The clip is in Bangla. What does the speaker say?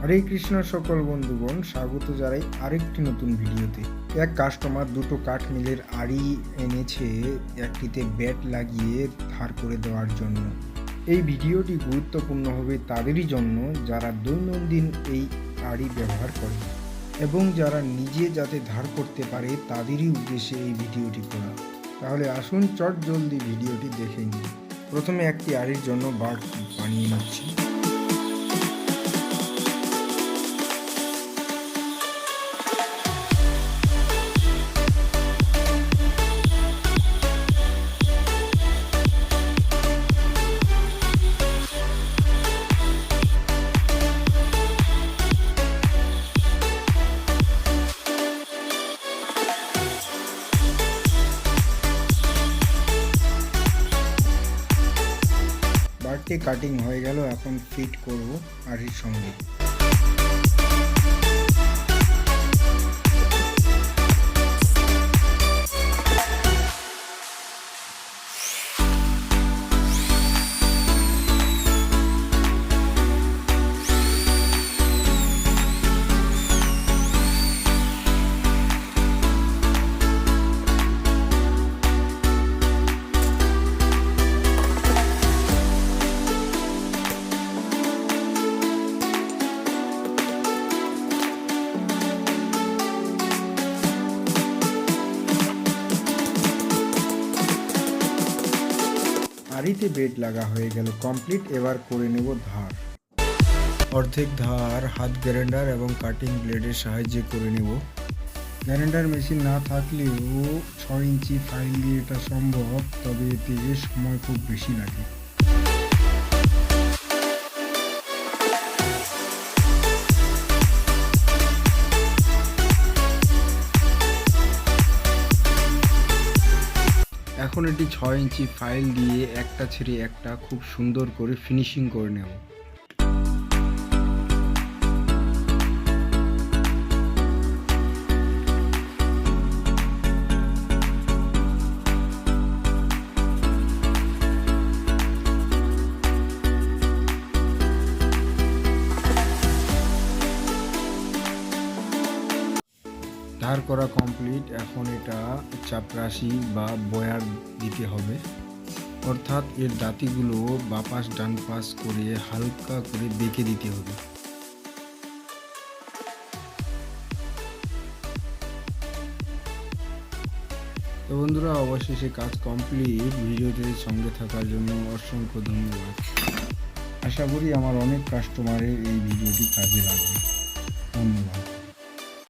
হরে কৃষ্ণ সকল বন্ধুগণ, স্বাগত জানাই আরেকটি নতুন ভিডিওতে। এক কাস্টমার দুটো কাঠ মিলের আড়ি এনেছে একটিতে ব্যাট লাগিয়ে ধার করে দেওয়ার জন্য। এই ভিডিওটি গুরুত্বপূর্ণ হবে তাদেরই জন্য যারা দৈনন্দিন এই আড়ি ব্যবহার করে এবং যারা নিজে যাতে ধার করতে পারে তাদেরই উদ্দেশ্যে এই ভিডিওটি করা। তাহলে আসুন চট জলদি ভিডিওটি দেখে নিই। প্রথমে একটি আড়ির জন্য বাট বানিয়ে নিচ্ছি। বারটি কাটিং হয়ে গেল, এখন ফিট করব আড়ির সঙ্গে। আড়িতে বেড লাগা হয়ে গেল কমপ্লিট। এবার করে নেব ধার। অর্ধেক ধার হাত গ্রাইন্ডার এবং কাটিং ব্লেডের সাহায্যে করে নেব। গ্রাইন্ডার মেশিন না থাকলেও 6 ইঞ্চি ফাইল দিয়ে এটা সম্ভব, তবে এতে সময় খুব বেশি লাগে। এখন এটি 6 ইঞ্চি ফাইল দিয়ে একটা ছেড়ে একটা খুব সুন্দর করে ফিনিশিং করে নেব। ধার করা কমপ্লিট। এখন এটা চাপরাশি বা বয়ার দিতে হবে, অর্থাৎ এর দাঁতিগুলো বাপাস ডান পাশ করে হালকা করে বেঁকে দিতে হবে। তো বন্ধুরা, অবশেষে কাজ কমপ্লিট। ভিডিওটির সঙ্গে থাকার জন্য অসংখ্য ধন্যবাদ। আশা করি আমার অনেক কাস্টমারের এই ভিডিওটি কাজে লাগবে।